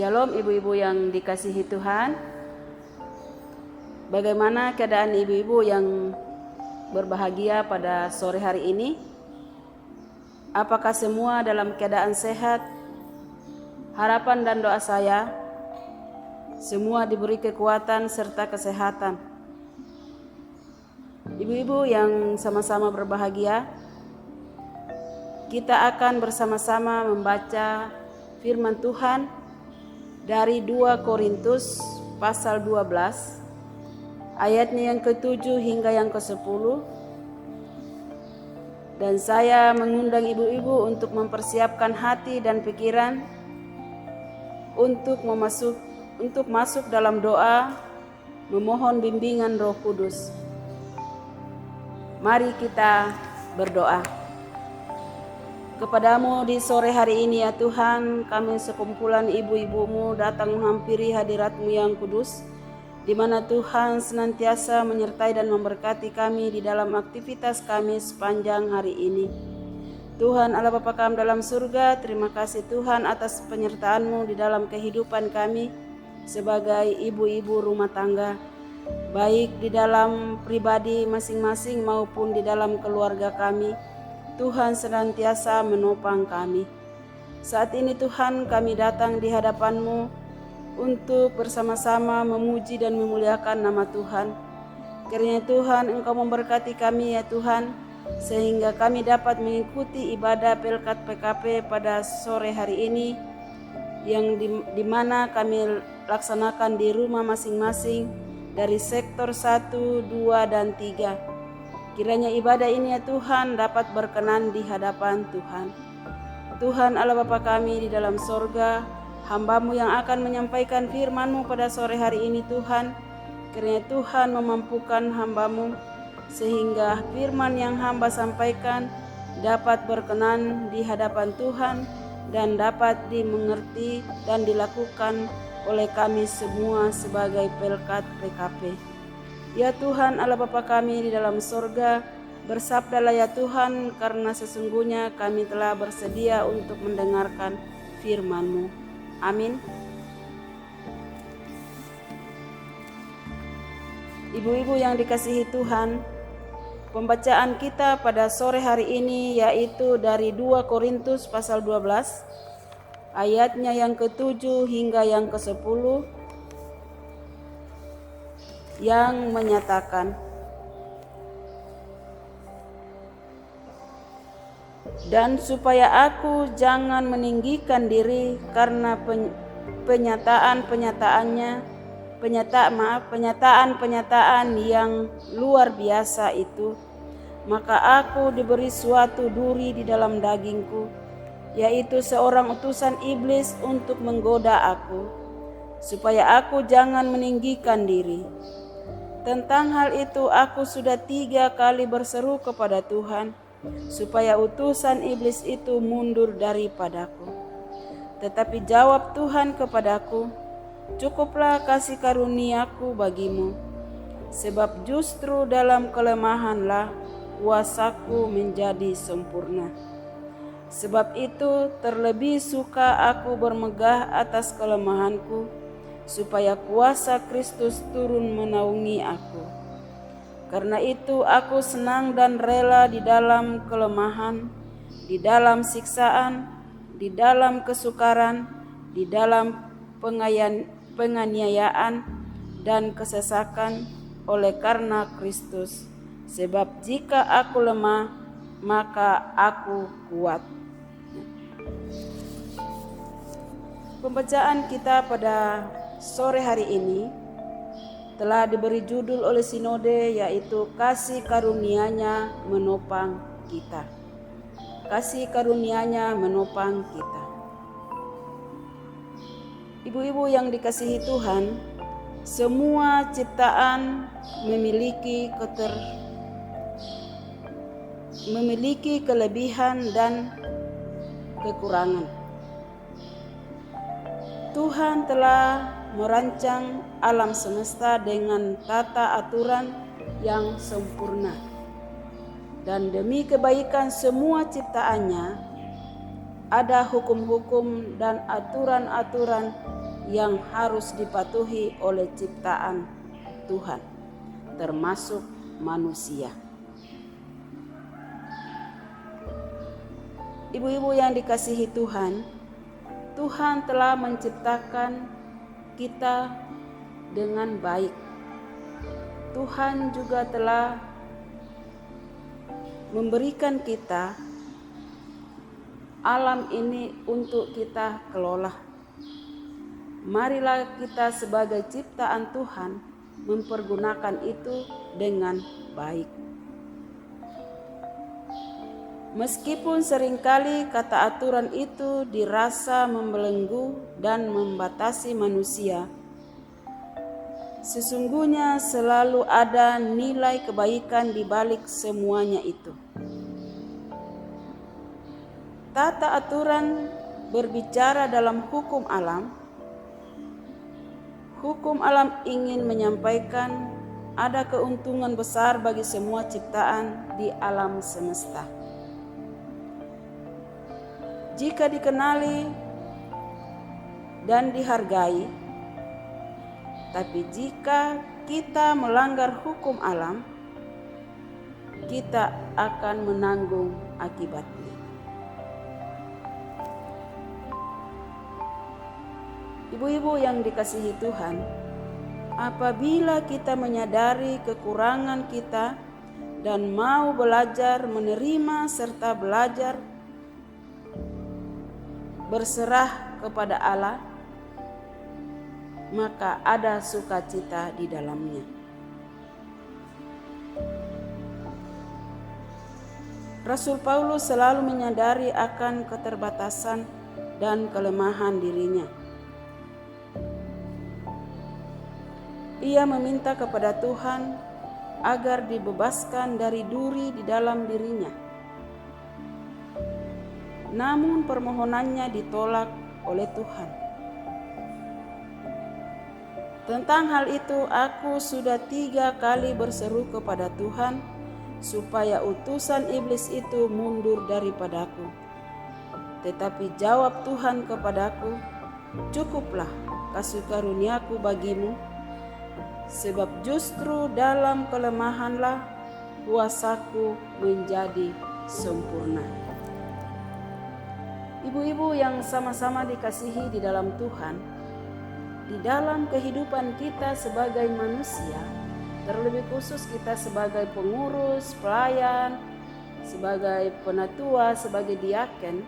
Shalom ibu-ibu yang dikasihi Tuhan. Bagaimana keadaan ibu-ibu yang berbahagia pada sore hari ini? Apakah semua dalam keadaan sehat? Harapan dan doa saya, semua diberi kekuatan serta kesehatan. Ibu-ibu yang sama-sama berbahagia, kita akan bersama-sama membaca firman Tuhan dari 2 Korintus pasal 12 ayatnya yang ke-7 hingga yang ke-10. Dan saya mengundang ibu-ibu untuk mempersiapkan hati dan pikiran untuk masuk dalam doa memohon bimbingan Roh Kudus. Mari kita berdoa. Kepadamu di sore hari ini ya Tuhan, kami sekumpulan ibu-ibumu datang menghampiri hadirat-Mu yang kudus, di mana Tuhan senantiasa menyertai dan memberkati kami di dalam aktivitas kami sepanjang hari ini. Tuhan Allah Bapa kami dalam surga, terima kasih Tuhan atas penyertaan-Mu di dalam kehidupan kami sebagai ibu-ibu rumah tangga, baik di dalam pribadi masing-masing maupun di dalam keluarga kami. Tuhan senantiasa menopang kami. Saat ini Tuhan kami datang di hadapan-Mu untuk bersama-sama memuji dan memuliakan nama Tuhan. Kiranya Tuhan Engkau memberkati kami ya Tuhan, sehingga kami dapat mengikuti ibadah Pelkat PKP pada sore hari ini, yang di mana kami laksanakan di rumah masing-masing dari sektor 1, 2, dan 3. Kiranya ibadah ini ya Tuhan dapat berkenan di hadapan Tuhan. Tuhan Allah Bapa kami di dalam sorga, hamba-Mu yang akan menyampaikan firman-Mu pada sore hari ini Tuhan. Kiranya Tuhan memampukan hamba-Mu sehingga firman yang hamba sampaikan dapat berkenan di hadapan Tuhan dan dapat dimengerti dan dilakukan oleh kami semua sebagai Pelkat PKP. Ya Tuhan Allah Bapa kami di dalam sorga, bersabdalah ya Tuhan, karena sesungguhnya kami telah bersedia untuk mendengarkan firman-Mu. Amin. Ibu-ibu yang dikasihi Tuhan, pembacaan kita pada sore hari ini yaitu dari 2 Korintus pasal 12 ayatnya yang ke-7 hingga yang ke-10, yang menyatakan, dan supaya aku jangan meninggikan diri karena penyataan yang luar biasa itu, maka aku diberi suatu duri di dalam dagingku, yaitu seorang utusan iblis untuk menggoda aku, supaya aku jangan meninggikan diri. Tentang hal itu aku sudah 3 kali berseru kepada Tuhan, supaya utusan iblis itu mundur daripadaku. Tetapi jawab Tuhan kepadaku, cukuplah kasih karuniaku bagimu, sebab justru dalam kelemahanlah kuasaku menjadi sempurna. Sebab itu terlebih suka aku bermegah atas kelemahanku, supaya kuasa Kristus turun menaungi aku. Karena itu aku senang dan rela di dalam kelemahan, di dalam siksaan, di dalam kesukaran, di dalam penganiayaan dan kesesakan oleh karena Kristus. Sebab jika aku lemah, maka aku kuat. Pembacaan kita pada sore hari ini telah diberi judul oleh Sinode, yaitu Kasih Karunia-Nya Menopang Kita. Kasih Karunia-Nya menopang kita. Ibu-ibu yang dikasihi Tuhan, semua ciptaan memiliki kelebihan dan kekurangan. Tuhan telah merancang alam semesta dengan tata aturan yang sempurna. Dan demi kebaikan semua ciptaannya, ada hukum-hukum dan aturan-aturan yang harus dipatuhi oleh ciptaan Tuhan, termasuk manusia. Ibu-ibu yang dikasihi Tuhan, Tuhan telah menciptakan kita dengan baik. Tuhan juga telah memberikan kita alam ini untuk kita kelola. Marilah kita sebagai ciptaan Tuhan mempergunakan itu dengan baik. Meskipun seringkali kata aturan itu dirasa membelenggu dan membatasi manusia, sesungguhnya selalu ada nilai kebaikan di balik semuanya itu. Tata aturan berbicara dalam hukum alam. Hukum alam ingin menyampaikan ada keuntungan besar bagi semua ciptaan di alam semesta. Jika dikenali dan dihargai, tapi jika kita melanggar hukum alam, kita akan menanggung akibatnya. Ibu-ibu yang dikasihi Tuhan, apabila kita menyadari kekurangan kita dan mau belajar menerima serta belajar berserah kepada Allah, maka ada sukacita di dalamnya. Rasul Paulus selalu menyadari akan keterbatasan dan kelemahan dirinya. Ia meminta kepada Tuhan agar dibebaskan dari duri di dalam dirinya. Namun permohonannya ditolak oleh Tuhan. Tentang hal itu aku sudah 3 kali berseru kepada Tuhan supaya utusan iblis itu mundur daripadaku. Tetapi jawab Tuhan kepadaku, "Cukuplah kasih karuniaku bagimu, sebab justru dalam kelemahanlah kuasaku menjadi sempurna." Ibu-ibu yang sama-sama dikasihi di dalam Tuhan, di dalam kehidupan kita sebagai manusia, terlebih khusus kita sebagai pengurus, pelayan, sebagai penatua, sebagai diaken,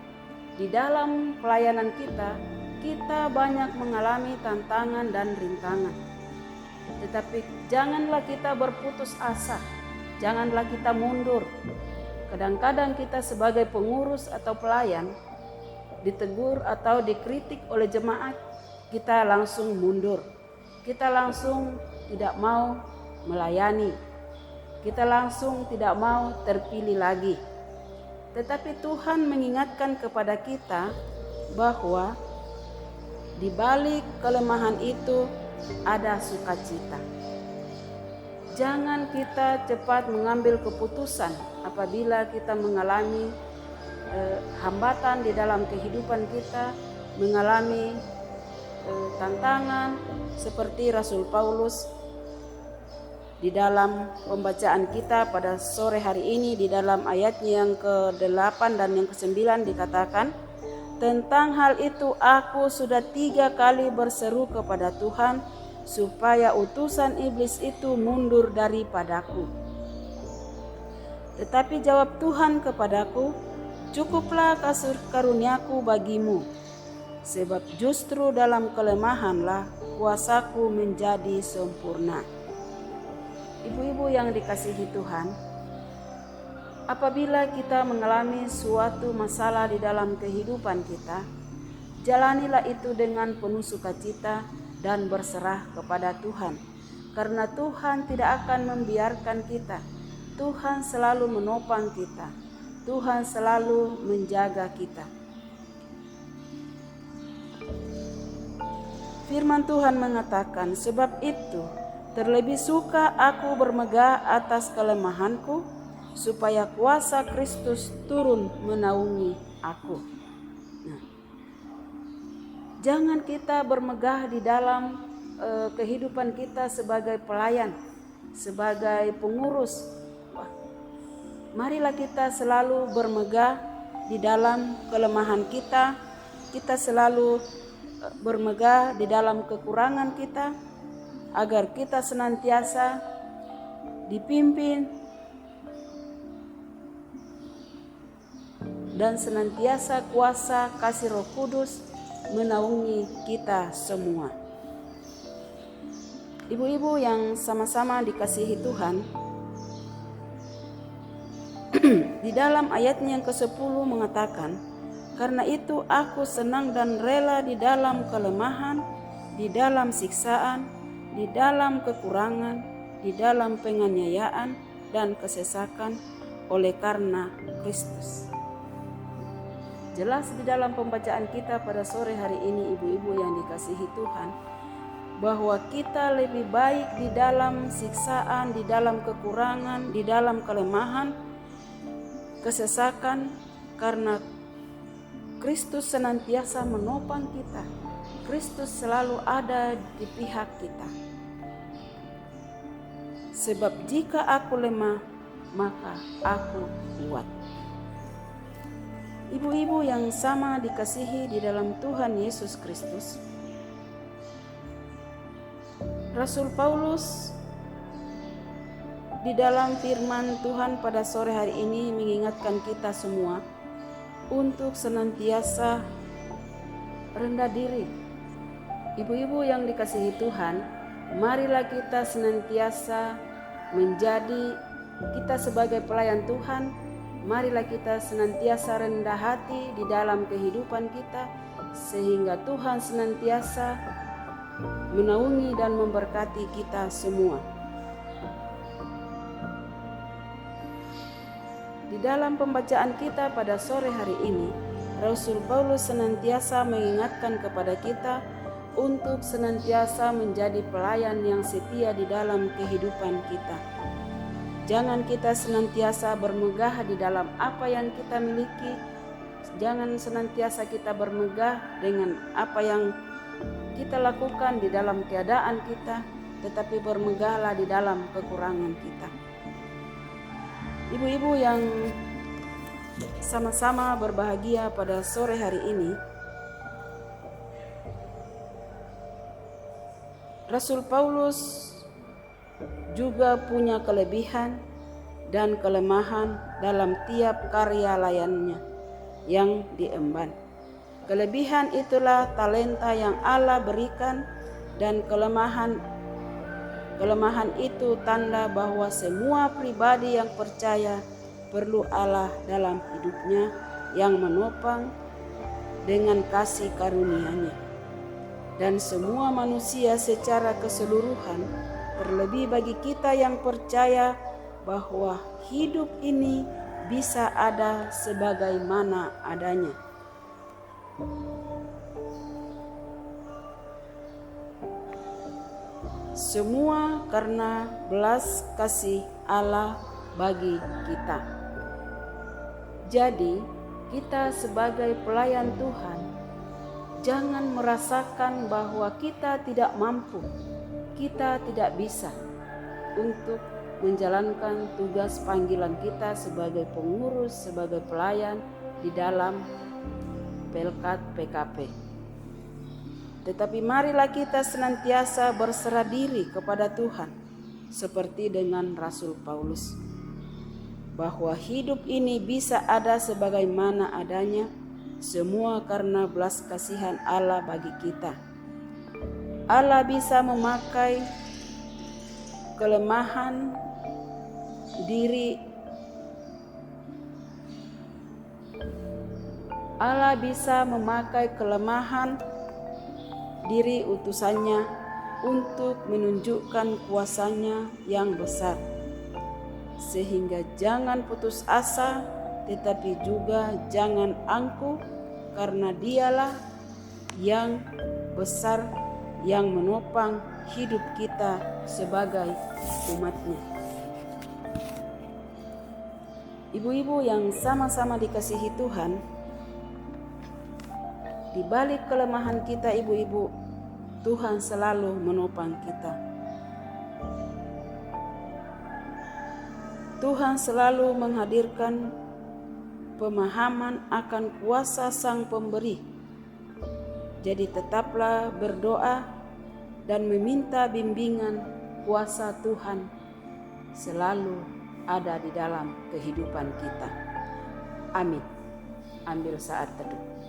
di dalam pelayanan kita banyak mengalami tantangan dan rintangan. Tetapi janganlah kita berputus asa, janganlah kita mundur. Kadang-kadang kita sebagai pengurus atau pelayan ditegur atau dikritik oleh jemaat, kita langsung mundur. Kita langsung tidak mau melayani. Kita langsung tidak mau terpilih lagi. Tetapi Tuhan mengingatkan kepada kita bahwa di balik kelemahan itu ada sukacita. Jangan kita cepat mengambil keputusan apabila kita mengalami hambatan di dalam kehidupan kita, mengalami tantangan seperti Rasul Paulus di dalam pembacaan kita pada sore hari ini. Di dalam ayatnya yang ke-8 dan yang ke-9 dikatakan, "Tentang hal itu aku sudah 3 kali berseru kepada Tuhan supaya utusan iblis itu mundur daripadaku. Tetapi jawab Tuhan kepadaku, cukuplah kasih karuniaku bagimu, sebab justru dalam kelemahanlah kuasaku menjadi sempurna." Ibu-ibu yang dikasihi Tuhan, apabila kita mengalami suatu masalah di dalam kehidupan kita, jalanilah itu dengan penuh sukacita dan berserah kepada Tuhan, karena Tuhan tidak akan membiarkan kita. Tuhan selalu menopang kita. Tuhan selalu menjaga kita. Firman Tuhan mengatakan, "Sebab itu terlebih suka aku bermegah atas kelemahanku, supaya kuasa Kristus turun menaungi aku." Nah, Jangan kita bermegah di dalam kehidupan kita sebagai pelayan, sebagai pengurus. Marilah kita selalu bermegah di dalam kelemahan kita. Kita selalu bermegah di dalam kekurangan kita, agar kita senantiasa dipimpin dan senantiasa kuasa kasih Roh Kudus menaungi kita semua. Ibu-ibu yang sama-sama dikasihi Tuhan, di dalam ayatnya yang ke-10 mengatakan, karena itu aku senang dan rela di dalam kelemahan, di dalam siksaan, di dalam kekurangan, di dalam penganiayaan dan kesesakan oleh karena Kristus. Jelas di dalam pembacaan kita pada sore hari ini, ibu-ibu yang dikasihi Tuhan, bahwa kita lebih baik di dalam siksaan, di dalam kekurangan, di dalam kelemahan, kesesakan, karena Kristus senantiasa menopang kita. Kristus selalu ada di pihak kita. Sebab jika aku lemah, maka aku kuat. Ibu-ibu yang sama dikasihi di dalam Tuhan Yesus Kristus, Rasul Paulus di dalam firman Tuhan pada sore hari ini mengingatkan kita semua untuk senantiasa rendah diri. Ibu-ibu yang dikasihi Tuhan, marilah kita senantiasa menjadi, kita sebagai pelayan Tuhan, marilah kita senantiasa rendah hati di dalam kehidupan kita, sehingga Tuhan senantiasa menaungi dan memberkati kita semua. Di dalam pembacaan kita pada sore hari ini, Rasul Paulus senantiasa mengingatkan kepada kita untuk senantiasa menjadi pelayan yang setia di dalam kehidupan kita. Jangan kita senantiasa bermegah di dalam apa yang kita miliki. Jangan senantiasa kita bermegah dengan apa yang kita lakukan di dalam keadaan kita, tetapi bermegahlah di dalam kekurangan kita. Ibu-ibu yang sama-sama berbahagia pada sore hari ini, Rasul Paulus juga punya kelebihan dan kelemahan dalam tiap karya layannya yang diemban. Kelebihan itulah talenta yang Allah berikan, dan kelemahan itu tanda bahwa semua pribadi yang percaya perlu Allah dalam hidupnya yang menopang dengan kasih karunia-Nya. Dan semua manusia secara keseluruhan, terlebih bagi kita yang percaya bahwa hidup ini bisa ada sebagaimana adanya. Semua karena belas kasih Allah bagi kita. Jadi, kita sebagai pelayan Tuhan, jangan merasakan bahwa kita tidak mampu, kita tidak bisa untuk menjalankan tugas panggilan kita sebagai pengurus, sebagai pelayan di dalam Pelkat PKP. Tetapi marilah kita senantiasa berserah diri kepada Tuhan, seperti dengan Rasul Paulus, bahwa hidup ini bisa ada sebagaimana adanya, semua karena belas kasihan Allah bagi kita. Allah bisa memakai kelemahan diri, Allah bisa memakai kelemahan diri utusannya untuk menunjukkan kuasanya yang besar. Sehingga jangan putus asa, tetapi juga jangan angkuh, karena Dialah yang besar yang menopang hidup kita sebagai umat-Nya. Ibu-ibu yang sama-sama dikasihi Tuhan, Di balik kelemahan kita ibu-ibu, Tuhan selalu menopang kita. Tuhan selalu menghadirkan pemahaman akan kuasa Sang Pemberi. Jadi tetaplah berdoa dan meminta bimbingan kuasa Tuhan selalu ada di dalam kehidupan kita. Amin. Ambil saat teduh.